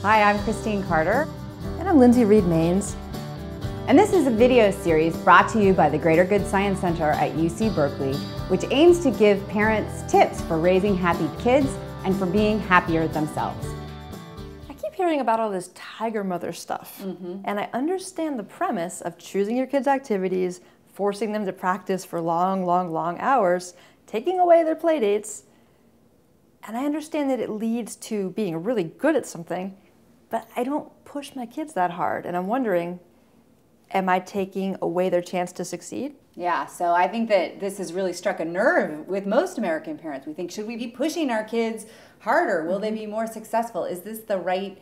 Hi, I'm Christine Carter. And I'm Lindsay Reed-Mains. And this is a video series brought to you by the Greater Good Science Center at UC Berkeley, which aims to give parents tips for raising happy kids and for being happier themselves. I keep hearing about all this tiger mother stuff, and I understand the premise of choosing your kids' activities, forcing them to practice for long hours, taking away their play dates, and I understand that it leads to being really good at something, but I don't push my kids that hard, and I'm wondering, am I taking away their chance to succeed? Yeah, so I think that this has really struck a nerve with most American parents. We think, should we be pushing our kids harder? Will they be more successful? Is this the right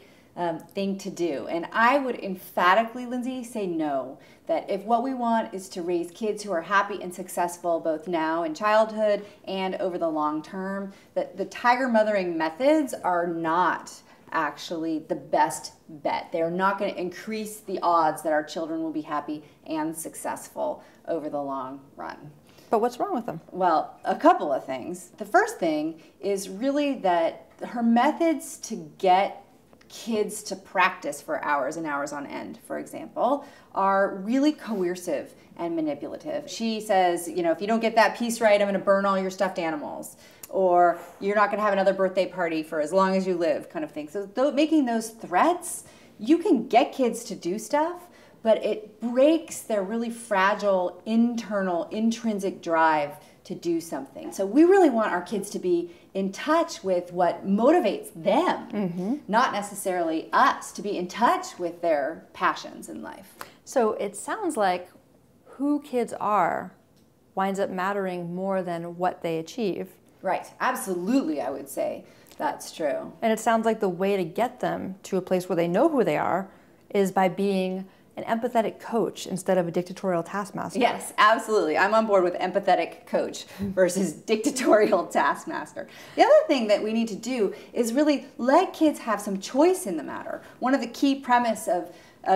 thing to do? And I would emphatically, Lindsay, say no. That if what we want is to raise kids who are happy and successful both now in childhood and over the long term, that the tiger mothering methods are not actually the best bet. They're not going to increase the odds that our children will be happy and successful over the long run. But what's wrong with them? Well, a couple of things. The first thing is really that her methods to get kids to practice for hours and hours on end, for example, are really coercive and manipulative. She says, you know, if you don't get that piece right, I'm going to burn all your stuffed animals. Or you're not going to have another birthday party for as long as you live, kind of thing. So making those threats, you can get kids to do stuff, but it breaks their really fragile internal, intrinsic drive to do something. So we really want our kids to be in touch with what motivates them, not necessarily us, to be in touch with their passions in life. So it sounds like who kids are winds up mattering more than what they achieve. Right, absolutely, I would say that's true. And it sounds like the way to get them to a place where they know who they are is by being an empathetic coach instead of a dictatorial taskmaster. Yes, absolutely. I'm on board with empathetic coach versus dictatorial taskmaster. The other thing that we need to do is really let kids have some choice in the matter. One of the key premise of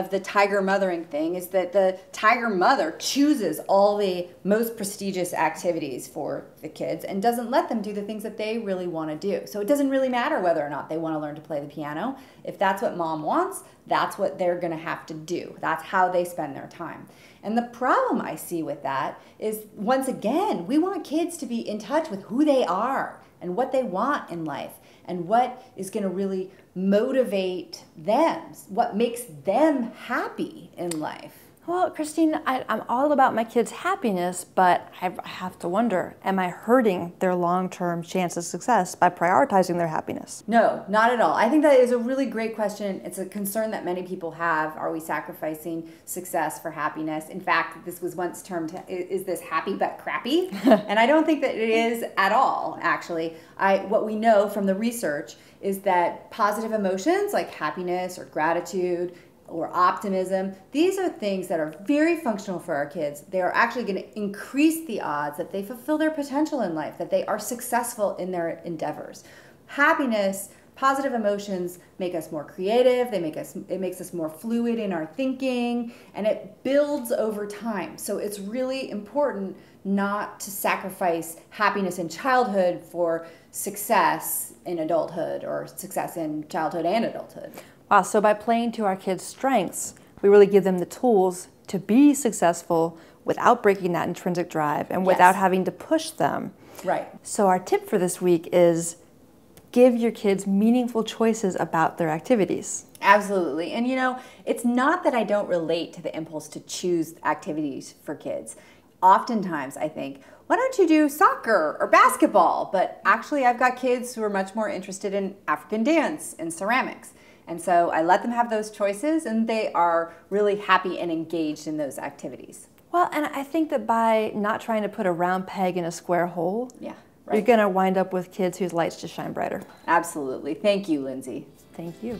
the tiger mothering thing is that the tiger mother chooses all the most prestigious activities for the kids and doesn't let them do the things that they really want to do. So it doesn't really matter whether or not they want to learn to play the piano. If that's what mom wants, that's what they're going to have to do. That's how they spend their time. And the problem I see with that is, once again, we want kids to be in touch with who they are and what they want in life and what is going to really motivate them, what makes them happy in life. Well, Christine, I'm all about my kids' happiness, but I have to wonder, am I hurting their long-term chance of success by prioritizing their happiness? No, not at all. I think that is a really great question. It's a concern that many people have. Are we sacrificing success for happiness? In fact, this was once termed, is this happy but crappy? And I don't think that it is at all, actually. What we know from the research is that positive emotions like happiness or gratitude or optimism, these are things that are very functional for our kids. They are actually going to increase the odds that they fulfill their potential in life, that they are successful in their endeavors. Happiness, positive emotions make us more creative, it makes us more fluid in our thinking, and it builds over time. So it's really important not to sacrifice happiness in childhood for success in adulthood or success in childhood and adulthood. Wow, so by playing to our kids' strengths, we really give them the tools to be successful without breaking that intrinsic drive and without having to push them. Right. So our tip for this week is give your kids meaningful choices about their activities. Absolutely. And you know, it's not that I don't relate to the impulse to choose activities for kids. Oftentimes I think, why don't you do soccer or basketball? But actually I've got kids who are much more interested in African dance and ceramics. And so I let them have those choices, and they are really happy and engaged in those activities. Well, and I think that by not trying to put a round peg in a square hole, Right. you're going to wind up with kids whose lights just shine brighter. Absolutely. Thank you, Lindsay. Thank you.